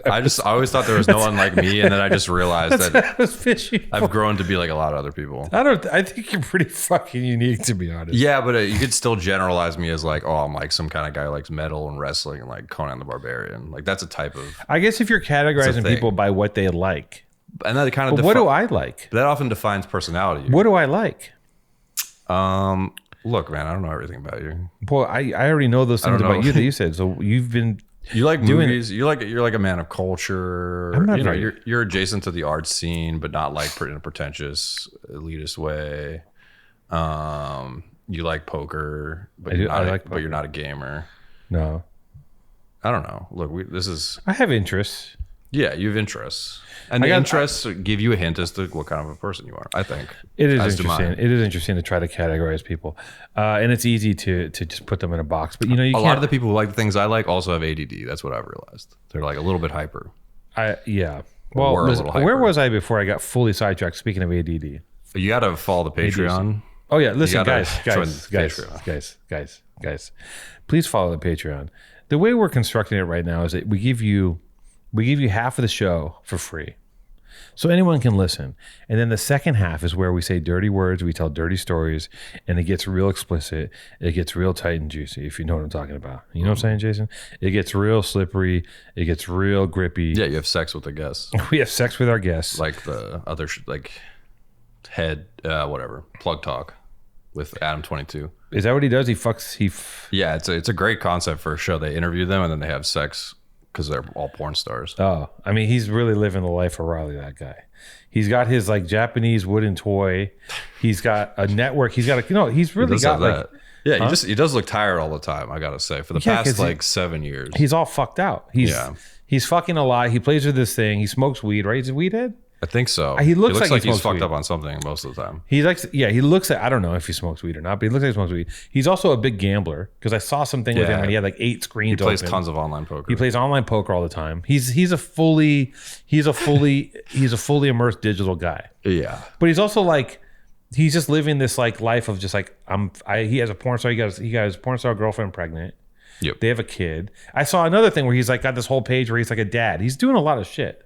S2: I always thought there was no one like me, and then I just realized that
S1: I was fishing.
S2: I've grown to be like a lot of other people.
S1: I think you're pretty fucking unique, to be honest.
S2: Yeah, but you could still generalize me as like, oh, I'm like some kind of guy who likes metal and wrestling and like Conan the Barbarian. Like that's a type of.
S1: I guess if you're categorizing people by what they like,
S2: and that kind of.
S1: But what do I like?
S2: That often defines personality.
S1: What do I like?
S2: Look, man, I don't know everything about you.
S1: Well, I already know those things about you that you said. So you've been.
S2: You like movies. You're like a man of culture.
S1: I'm not
S2: you're adjacent to the art scene, but not like in a pretentious, elitist way. You like poker, but but you're not a gamer.
S1: No,
S2: I don't know. Look,
S1: I have interests.
S2: Yeah, you have interests, and interests give you a hint as to what kind of a person you are. I think
S1: it is interesting. It is interesting to try to categorize people, and it's easy to just put them in a box. But a
S2: lot of the people who like the things I like also have ADD. That's what I've realized. They're like a little bit hyper.
S1: Yeah. Well, listen, where was I before I got fully sidetracked? Speaking of ADD,
S2: you got to follow the Patreon.
S1: Oh yeah, listen, guys, please follow the Patreon. The way we're constructing it right now is that we give you half of the show for free. So anyone can listen. And then the second half is where we say dirty words, we tell dirty stories, and it gets real explicit. It gets real tight and juicy, if you know what I'm talking about. You know what I'm saying, Jason? It gets real slippery. It gets real grippy.
S2: Yeah, you have sex with the guests.
S1: We have sex with our guests.
S2: Like the other, head, whatever, plug talk with Adam 22.
S1: Is that what he does?
S2: Yeah, it's a great concept for a show. They interview them and then they have sex. Because they're all porn stars.
S1: Oh, I mean, he's really living the life of Riley, that guy. He's got his like Japanese wooden toy. He's got a network. He's got he's really got like.
S2: Yeah, he does look tired all the time, I gotta say. For the past 7 years.
S1: He's all fucked out. He's fucking a lot. He plays with this thing. He smokes weed, right? He's a weed head?
S2: I think so.
S1: He looks like he
S2: he's
S1: smokes
S2: fucked
S1: weed.
S2: up on something most of the time.
S1: He looks at, I don't know if he smokes weed or not, but he looks like he smokes weed. He's also a big gambler because I saw something with him and he had like 8 screens
S2: He plays
S1: open.
S2: tons of online poker.
S1: He plays online poker all the time. He's a fully immersed digital guy.
S2: Yeah.
S1: But he's also like, he's just living this like life of just like, he has a porn star, he got his porn star girlfriend pregnant.
S2: Yep.
S1: They have a kid. I saw another thing where he's like got this whole page where he's like a dad. He's doing a lot of shit.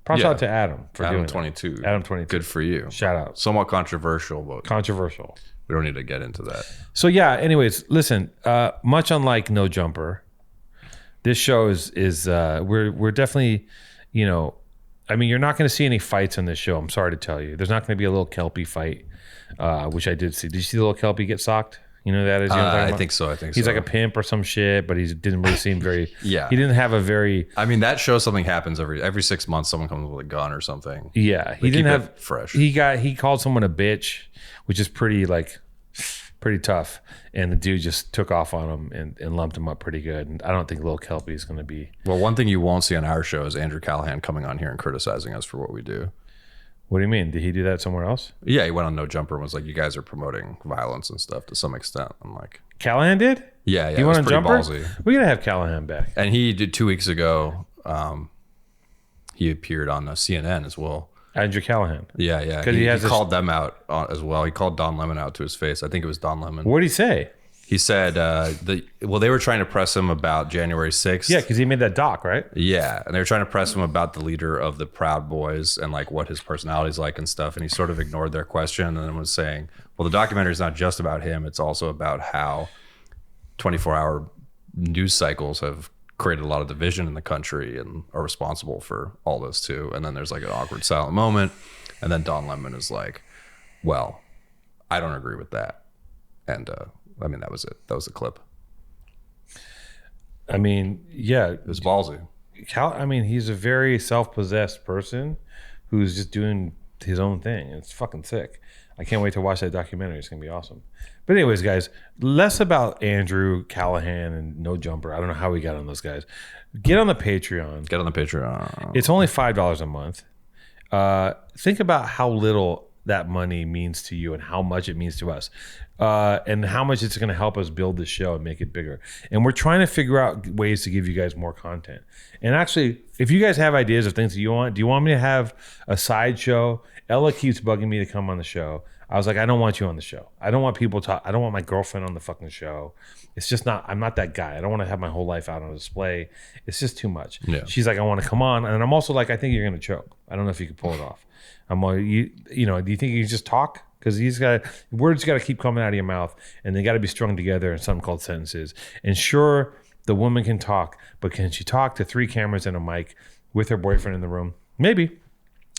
S1: Props out to Adam for doing
S2: 22.
S1: that. Adam 22.
S2: Good for you.
S1: Shout out.
S2: Somewhat controversial, but
S1: Controversial.
S2: we don't need to get into that.
S1: So yeah, anyways, listen, much unlike No Jumper, this show is we're definitely, you know, I mean, you're not going to see any fights on this show. I'm sorry to tell you. There's not going to be a little Kelpie fight, which I did see. Did you see the little Kelpie get socked? You know who that is? You know what I'm talking
S2: I
S1: about?
S2: think so. I think
S1: He's
S2: so.
S1: like a pimp or some shit, but he didn't really seem very.
S2: Yeah.
S1: He didn't have a very.
S2: I mean, that shows something happens every 6 months. Someone comes with a gun or something.
S1: Yeah, he
S2: They
S1: didn't
S2: keep
S1: have
S2: it fresh.
S1: He called someone a bitch, which is pretty tough. And the dude just took off on him and lumped him up pretty good. And I don't think Lil Kelpie is going to be.
S2: Well, one thing you won't see on our show is Andrew Callahan coming on here and criticizing us for what we do.
S1: What do you mean? Did he do that somewhere else?
S2: Yeah, he went on No Jumper and was like, "You guys are promoting violence and stuff to some extent." I'm like,
S1: Callahan did?
S2: "Yeah, yeah."
S1: He
S2: it
S1: went
S2: was
S1: on
S2: pretty
S1: Jumper?
S2: ballsy.
S1: We're going to have Callahan back.
S2: And he did 2 weeks ago. He appeared on CNN as well.
S1: Andrew Callahan.
S2: Yeah, yeah.
S1: 'Cause he has this-
S2: called them out as well. He called Don Lemon out to his face. I think it was Don Lemon.
S1: What did he say?
S2: He said they were trying to press him about January 6th.
S1: Yeah, because he made that doc, right?
S2: Yeah, and they were trying to press him about the leader of the Proud Boys and like what his personality's like and stuff. And he sort of ignored their question and then was saying, "Well, the documentary is not just about him; it's also about how 24-hour news cycles have created a lot of division in the country and are responsible for all this too." And then there's like an awkward silent moment, and then Don Lemon is like, "Well, I don't agree with that," and I mean, that was it. That was the clip.
S1: I mean, yeah.
S2: It was ballsy.
S1: He's a very self-possessed person who's just doing his own thing. It's fucking sick. I can't wait to watch that documentary. It's going to be awesome. But anyways, guys, less about Andrew Callahan and No Jumper. I don't know how we got on those guys. Get on the Patreon.
S2: Get on the Patreon.
S1: It's only $5 a month. Think about how little that money means to you and how much it means to us, and how much it's going to help us build the show and make it bigger. And we're trying to figure out ways to give you guys more content. And actually, if you guys have ideas of things that you want, do you want me to have a side show? Ella keeps bugging me to come on the show. I was like, I don't want you on the show. I don't want people talk. I don't want my girlfriend on the fucking show. It's just not, I'm not that guy. I don't want to have my whole life out on display. It's just too much.
S2: Yeah.
S1: She's like, I want to come on. And I'm also like, I think you're going to choke. I don't know if you can pull it off. I'm like, you know, do you think you can just talk? Because words got to keep coming out of your mouth and they got to be strung together in something called sentences. And sure, the woman can talk, but can she talk to 3 cameras and a mic with her boyfriend in the room? Maybe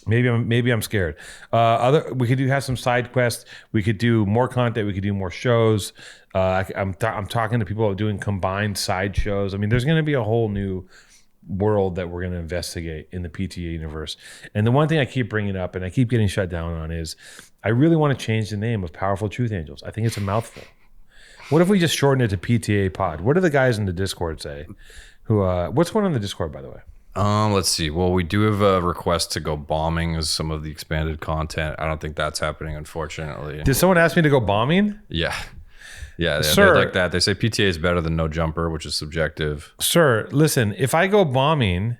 S1: I'm scared. We could have some side quests. We could do more content. We could do more shows. I'm talking to people about doing combined side shows. I mean, there's going to be a whole new world that we're going to investigate in the PTA universe. And the one thing I keep bringing up and I keep getting shut down on is I really want to change the name of Powerful Truth Angels. I think it's a mouthful. What if we just shorten it to PTA Pod? What do the guys in the Discord say? What's going on in the Discord, by the way?
S2: Let's see. Well, we do have a request to go bombing as some of the expanded content. I don't think that's happening, unfortunately.
S1: Did someone ask me to go bombing?
S2: Yeah. Yeah,
S1: Sir.
S2: they like that. They say PTA is better than No Jumper, which is subjective.
S1: Sir, listen, if I go bombing,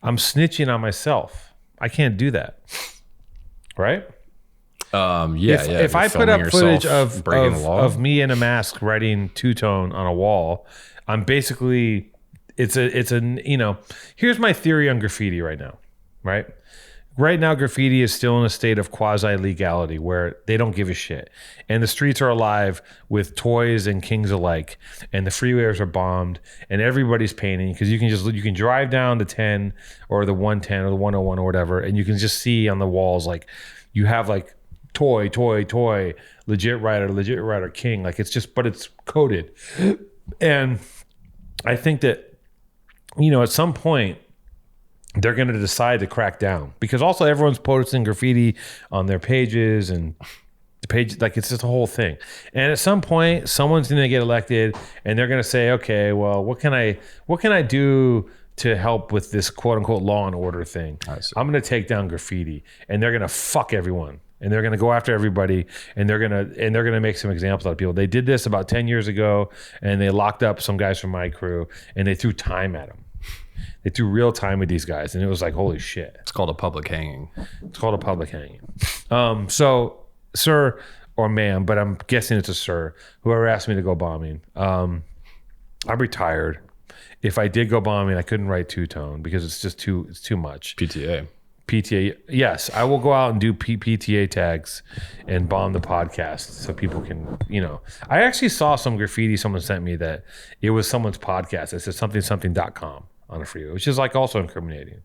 S1: I'm snitching on myself. I can't do that. Right?
S2: If
S1: I put up footage
S2: breaking the law.
S1: of me in a mask writing two-tone on a wall, I'm basically it's a you know, here's my theory on graffiti right now, right? Right now, graffiti is still in a state of quasi-legality where they don't give a shit. And the streets are alive with toys and kings alike. And the freeways are bombed. And everybody's painting because you can drive down the 10 or the 110 or the 101 or whatever. And you can just see on the walls, like, you have like toy, legit writer, king. Like, it's just, but it's coded. And I think that, you know, at some point, they're going to decide to crack down because also everyone's posting graffiti on their pages and the page, like it's just a whole thing. And at some point, someone's going to get elected and they're going to say, okay, well, what can I do to help with this quote unquote law and order thing.
S2: I see.
S1: I'm going to take down graffiti, and they're going to fuck everyone, and they're going to go after everybody, and they're going to make some examples out of people. They did this about 10 years ago, and they locked up some guys from my crew, and they threw time at them. They threw real time at these guys, and it was like, holy shit.
S2: It's called a public hanging.
S1: It's called a public hanging. So, sir or ma'am, but I'm guessing it's a sir, whoever asked me to go bombing, I'm retired. If I did go bombing, I couldn't write two-tone because it's too much. PTA, yes. I will go out and do PTA tags and bomb the podcast so people can, I actually saw some graffiti someone sent me that it was someone's podcast. It said something.com on a freeway, which is like also incriminating.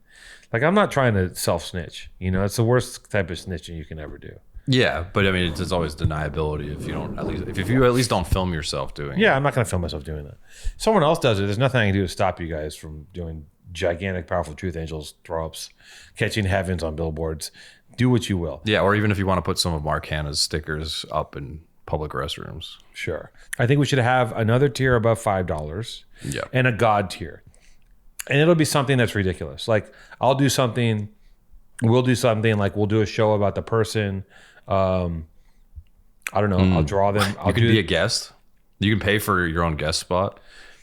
S1: Like, I'm not trying to self-snitch. It's the worst type of snitching you can ever do.
S2: Yeah, but I mean, it's always deniability if you don't if you at least don't film yourself doing it.
S1: Yeah, I'm not going to film myself doing that. Someone else does it. There's nothing I can do to stop you guys from doing gigantic, powerful truth angels, throw-ups, catching heavens on billboards. Do what you will.
S2: Yeah, or even if you want to put some of Mark Hanna's stickers up in public restrooms.
S1: Sure. I think we should have another tier above $5 and a God tier. And it'll be something that's ridiculous. Like, we'll do something like we'll do a show about the person. I don't know. I'll draw them.
S2: You could be a guest. You can pay for your own guest spot.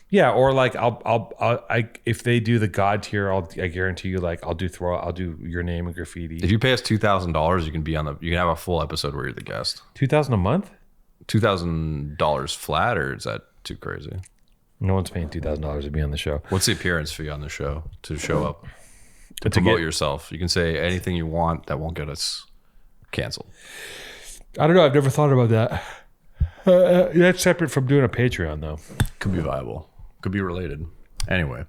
S1: Yeah, or like I if they do the God tier, I guarantee you, like I'll do your name and graffiti.
S2: If you pay us $2,000, you can have a full episode where you're the guest.
S1: $2,000 a month?
S2: $2,000 flat, or is that too crazy?
S1: No one's paying $2,000 to be on the show.
S2: What's the appearance fee on the show to show up? To promote yourself. You can say anything you want that won't get us canceled.
S1: I don't know. I've never thought about that. That's separate from doing a Patreon, though.
S2: Could be viable. Could be related. Anyway.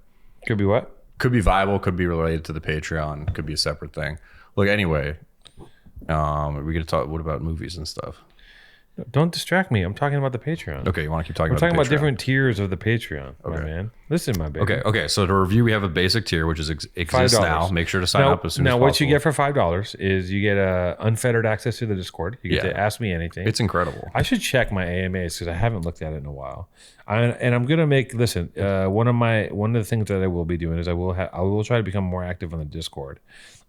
S1: Could be what?
S2: Could be viable. Could be related to the Patreon. Could be a separate thing. Look, anyway, we're going to talk, what about movies and stuff?
S1: Don't distract me. I'm talking about the Patreon.
S2: Okay, you want to keep talking
S1: about the Patreon? We're talking about different tiers of the Patreon, my man. Listen, my baby.
S2: Okay. So to review, we have a basic tier, which exists now. Make sure to sign up as soon as possible.
S1: Now, what you get for $5 is you get unfettered access to the Discord. You get to ask me anything.
S2: It's incredible.
S1: I should check my AMAs because I haven't looked at it in a while. And I'm gonna make one of the things that I will be doing is I will try to become more active on the Discord.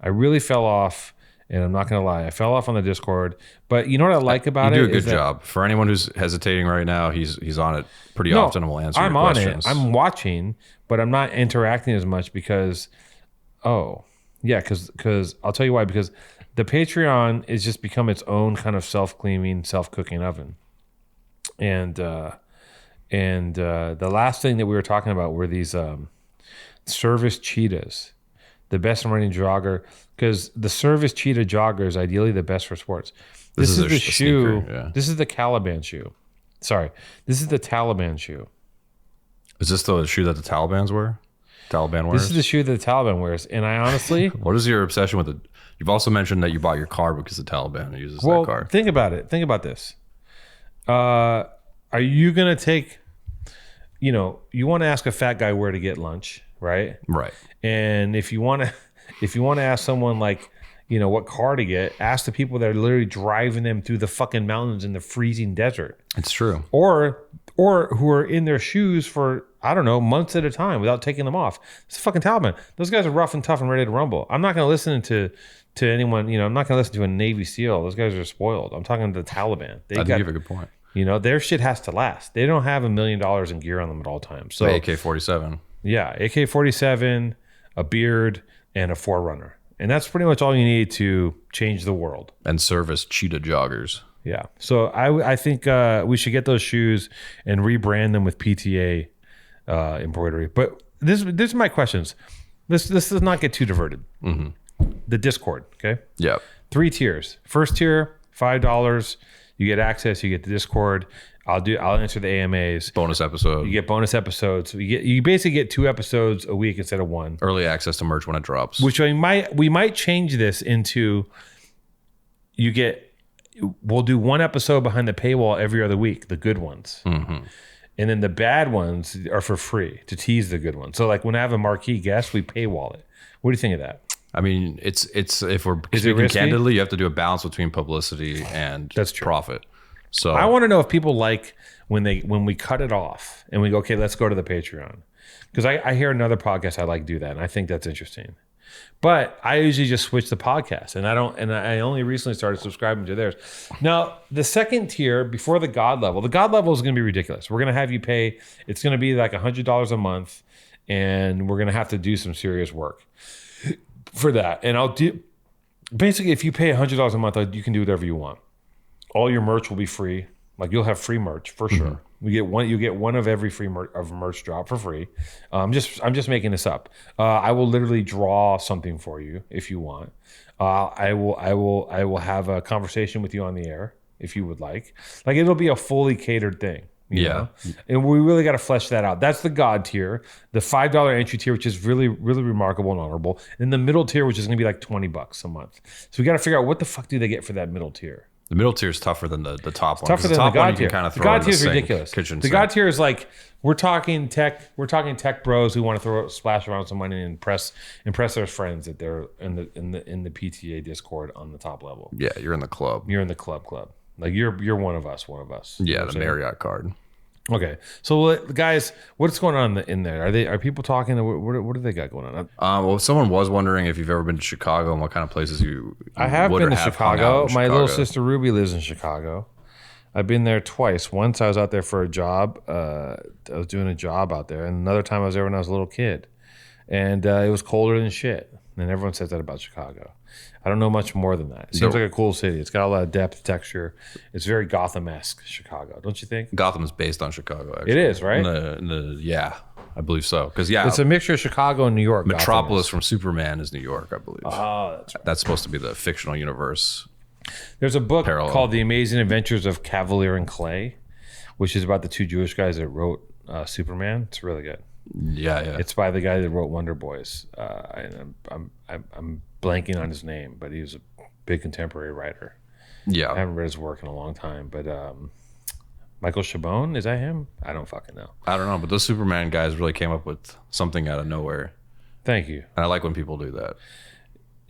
S1: I really fell off. And I'm not going to lie, I fell off on the Discord. But you know what I like about it?
S2: You do a good job. For anyone who's hesitating right now, he's on it pretty often and will answer your questions.
S1: I'm on it. I'm watching, but I'm not interacting as much because I'll tell you why. Because the Patreon is just become its own kind of self-cleaning, self-cooking oven. And the last thing that we were talking about were these service cheetahs. The best running jogger, because the service cheetah jogger is ideally the best for sports. This is the shoe. Sneaker, yeah. This is the Caliban shoe. Sorry, this is the Taliban shoe.
S2: Is this the shoe that the Taliban wears?
S1: This is the shoe that the Taliban wears, and I honestly.
S2: What is your obsession with it? You've also mentioned that you bought your car because the Taliban uses that car.
S1: Think about it. Think about this. Are you gonna take? You want to ask a fat guy where to get lunch, right?
S2: Right.
S1: And if you want to ask someone like, what car to get, ask the people that are literally driving them through the fucking mountains in the freezing desert.
S2: It's true.
S1: Or who are in their shoes for, I don't know, months at a time without taking them off. It's the fucking Taliban. Those guys are rough and tough and ready to rumble. I'm not going to listen to anyone, I'm not going to listen to a Navy SEAL. Those guys are spoiled. I'm talking to the Taliban.
S2: I think you have a good point.
S1: Their shit has to last. They don't have $1 million in gear on them at all times. So
S2: AK-47. Yeah,
S1: AK-47, a beard, and a Forerunner. And that's pretty much all you need to change the world.
S2: And service cheetah joggers.
S1: Yeah. So I think we should get those shoes and rebrand them with PTA embroidery. But this is my questions. This does not get too diverted.
S2: Mm-hmm.
S1: The Discord, okay?
S2: Yeah.
S1: 3 tiers. First tier, $5. You get access. You get the Discord. I'll answer the AMAs.
S2: Bonus episode.
S1: You get bonus episodes. You basically get 2 episodes a week instead of 1.
S2: Early access to merch when it drops.
S1: Which we might change this into. We'll do 1 episode behind the paywall every other week, the good ones.
S2: Mm-hmm.
S1: And then the bad ones are for free to tease the good ones. So like when I have a marquee guest, we paywall it. What do you think of that?
S2: I mean, it's if we're speaking candidly, you have to do a balance between publicity and profit. So
S1: I want to know if people like when we cut it off and we go, okay, let's go to the Patreon. because I hear another podcast I like do that, and I think that's interesting. But I usually just switch the podcast, and I only recently started subscribing to theirs. Now, the second tier before the God level is going to be ridiculous. We're going to have you pay. It's going to be like $100 a month, and we're going to have to do some serious work for that. And I'll do basically if you pay $100 a month, you can do whatever you want. All your merch will be free. Like you'll have free merch for sure. You get one of every free merch drop for free. I'm just making this up. I will literally draw something for you if you want. I will have a conversation with you on the air if you would like. Like it'll be a fully catered thing. You know? And we really got to flesh that out. That's the God tier, the $5 entry tier, which is really, really remarkable and honorable. And the middle tier, which is going to be like $20 a month. So we got to figure out what the fuck do they get for that middle tier.
S2: The middle tier is tougher than the top one.
S1: Tougher than the God tier.
S2: Kind of
S1: the God tier is ridiculous. The God tier is like we're talking tech bros who want to splash around some money and impress their friends that they're in the PTA Discord on the top level.
S2: Yeah, you're in the club.
S1: You're in the club. Like you're one of us.
S2: Yeah, the Marriott card.
S1: Okay, so guys, what's going on in there? Are people talking? What do they got going on?
S2: Well, someone was wondering if you've ever been to Chicago and what kind of places
S1: I have been to Chicago. My little sister Ruby lives in Chicago. I've been there twice. Once I was out there for a job. I was doing a job out there, and another time I was there when I was a little kid, and it was colder than shit. And everyone says that about Chicago. I don't know much more than that. It seems like a cool city. It's got a lot of depth, texture. It's very Gotham-esque, Chicago, don't you think?
S2: Gotham is based on Chicago, actually.
S1: It is, right?
S2: Yeah, I believe so. Because
S1: it's a mixture of Chicago and New York.
S2: Metropolis from Superman is New York, I believe.
S1: Oh, that's right.
S2: That's supposed to be the fictional universe.
S1: There's a book called The Amazing Adventures of Cavalier and Clay, which is about the two Jewish guys that wrote Superman. It's really good.
S2: Yeah.
S1: It's by the guy that wrote Wonder Boys. I'm blanking on his name, but he was a big contemporary writer.
S2: Yeah.
S1: I haven't read his work in a long time, but Michael Chabon, is that him? I don't fucking know.
S2: I don't know, but those Superman guys really came up with something out of nowhere.
S1: Thank you.
S2: And I like when people do that.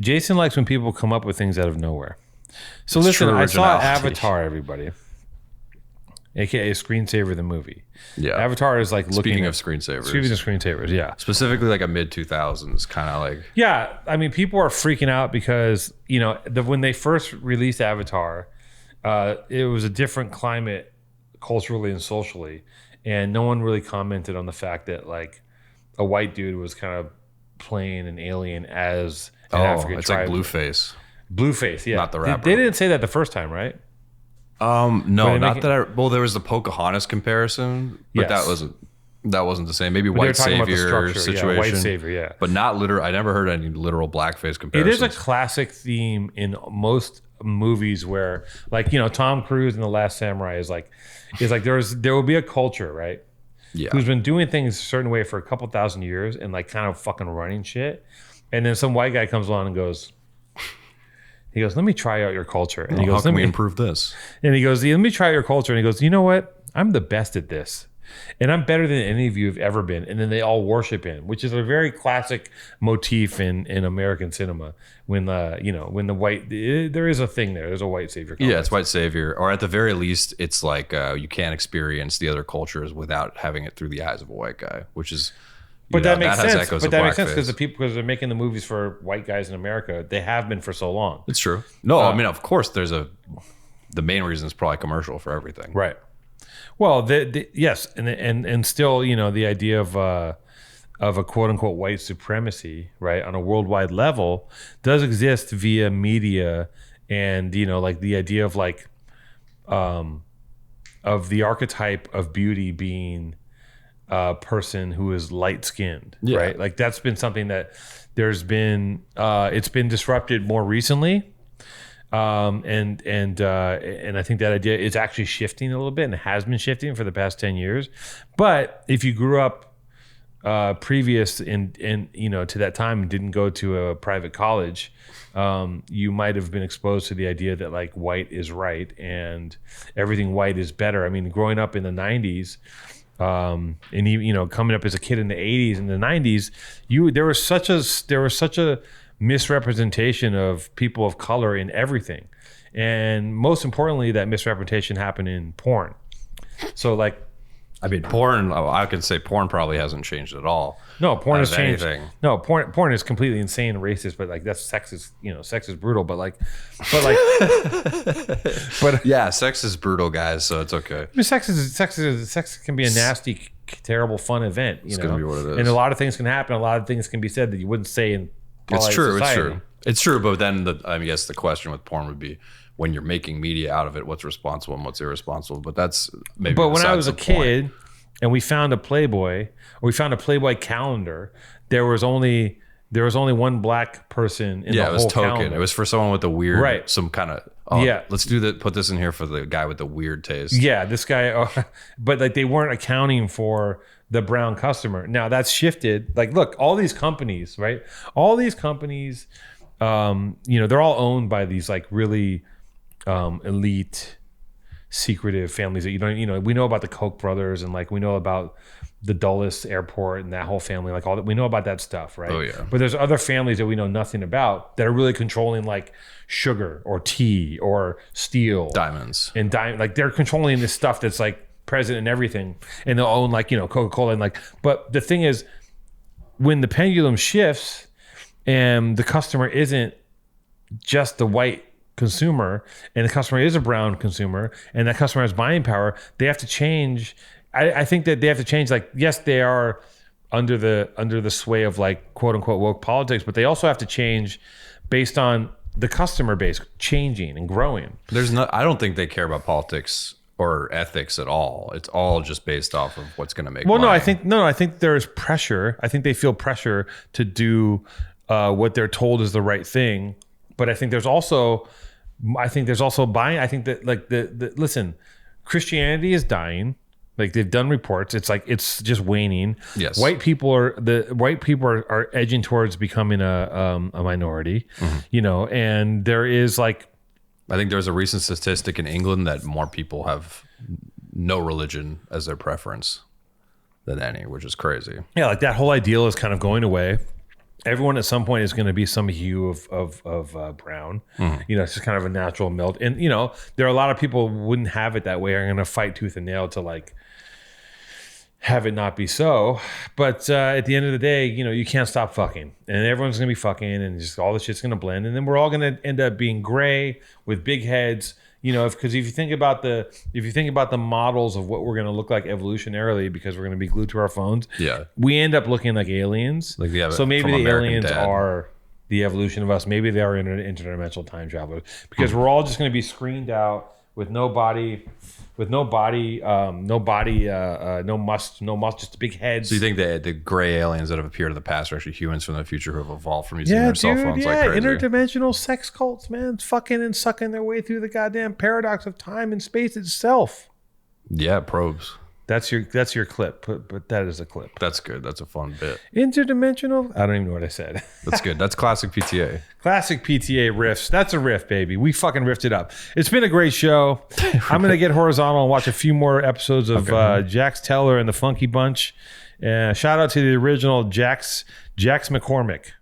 S1: Jason likes when people come up with things out of nowhere. So listen, I saw Avatar, everybody. AKA Screensaver the movie.
S2: Yeah.
S1: Avatar is like
S2: Speaking of screensavers,
S1: yeah.
S2: Specifically like a mid-2000s kind of like.
S1: Yeah, I mean, people are freaking out because, when they first released Avatar, it was a different climate culturally and socially. And no one really commented on the fact that like a white dude was kind of playing an alien as an African tribe.
S2: Like Blueface.
S1: Blueface, yeah.
S2: Not the rapper.
S1: They didn't say that the first time, right?
S2: No, not that well, there was the Pocahontas comparison, but that wasn't the same. Maybe white savior situation.
S1: Yeah, white savior, yeah.
S2: But not literal. I never heard any literal blackface comparisons.
S1: It is a classic theme in most movies where, like, Tom Cruise in The Last Samurai is like there will be a culture, right?
S2: Yeah.
S1: Who's been doing things a certain way for a couple thousand years and like kind of fucking running shit, and then some white guy comes along and goes. He goes, let me try out your culture. And he goes,
S2: how can we improve this?
S1: And he goes, let me try your culture. And he goes, you know what? I'm the best at this. And I'm better than any of you have ever been. And then they all worship him, which is a very classic motif in American cinema. When when the white, there is a thing there. There's a white savior complex.
S2: Yeah, it's white savior. Or at the very least, it's like you can't experience the other cultures without having it through the eyes of a white guy, which is...
S1: But that makes sense. But that makes sense because they're making the movies for white guys in America. They have been for so long.
S2: It's true. No, I mean, of course, the main reason is probably commercial for everything.
S1: Right. Well, yes, and still, the idea of a quote unquote white supremacy, right, on a worldwide level, does exist via media, and like the idea of like, of the archetype of beauty being a person who is light skinned, right? Like that's been something that there's been it's been disrupted more recently, and I think that idea is actually shifting a little bit and has been shifting for the past 10 years. But if you grew up previous in to that time and didn't go to a private college, you might have been exposed to the idea that like white is right and everything white is better. I mean, growing up in the 90s. And even coming up as a kid in the 80s and the 90s, there was such a misrepresentation of people of color in everything, and most importantly, that misrepresentation happened in porn. So like,
S2: I mean, porn. I can say porn probably hasn't changed at all.
S1: No, porn has changed.
S2: Anything.
S1: No, porn is completely insane and racist, but like that's sex is sex is brutal, but
S2: Yeah, sex is brutal, guys. So it's okay.
S1: I mean, sex can be a nasty, terrible, fun event. It's
S2: gonna be what it is,
S1: and a lot of things can happen. A lot of things can be said that you wouldn't say in polite society.
S2: It's true. It's true. But then I guess the question with porn would be, when you're making media out of it, what's responsible and what's irresponsible. But that's maybe.
S1: But when I was a
S2: point.
S1: kid, and we found a Playboy, or we found a Playboy calendar, there was only one black person in the whole
S2: it was token.
S1: calendar.
S2: It was for someone with a weird,
S1: right?
S2: Some kind of. Let's do that. Put this in here for the guy with the weird taste.
S1: Yeah, this guy. But like they weren't accounting for the brown customer. Now that's shifted. Like, look, all these companies, right? All these companies, they're all owned by these like really elite, secretive families that you don't. We know about the Koch brothers, and like we know about the Dulles Airport and that whole family, like all that. We know about that stuff, right?
S2: Oh yeah.
S1: But there's other families that we know nothing about that are really controlling like sugar or tea or steel,
S2: diamonds,
S1: and like they're controlling this stuff that's like present in everything, and they'll own like Coca-Cola and like. But the thing is, when the pendulum shifts and the customer isn't just the white consumer and the customer is a brown consumer and that customer has buying power, they have to change. I think that they have to change. Like, yes, they are under the sway of like quote unquote woke politics, but they also have to change based on the customer base changing and growing.
S2: I don't think they care about politics or ethics at all. It's all just based off of what's going to make money.
S1: I think there is pressure. I think they feel pressure to do what they're told is the right thing. But I think there's also buying. I think that like listen, Christianity is dying. Like they've done reports. It's like it's just waning.
S2: Yes.
S1: White people are edging towards becoming a minority. Mm-hmm. And there is like,
S2: I think there's a recent statistic in England that more people have no religion as their preference than any, which is crazy.
S1: Yeah, like that whole ideal is kind of going away. Everyone at some point is going to be some hue of brown. Mm-hmm. It's just kind of a natural melt. And, there are a lot of people who wouldn't have it that way are going to fight tooth and nail to like have it not be so. But at the end of the day, you can't stop fucking. And everyone's going to be fucking and just all the shit's going to blend. And then we're all going to end up being gray with big heads. Because if you think about the models of what we're going to look like evolutionarily, because we're going to be glued to our phones, we end up looking like aliens.
S2: Like
S1: so maybe the aliens are the evolution of us. Maybe they are interdimensional time travelers, because we're all just going to be screened out with no body, no muscle, just big heads.
S2: So you think that the gray aliens that have appeared in the past are actually humans from the future who have evolved from using their cell phones like crazy?
S1: Interdimensional sex cults, man, fucking and sucking their way through the goddamn paradox of time and space itself.
S2: Yeah, probes.
S1: That's your clip, but that is a clip.
S2: That's good. That's a fun bit.
S1: Interdimensional? I don't even know what I said.
S2: That's good. That's classic PTA.
S1: Classic PTA riffs. That's a riff, baby. We fucking riffed it up. It's been a great show. I'm going to get horizontal and watch a few more episodes of Jax Teller and the Funky Bunch. Shout out to the original Jax McCormick.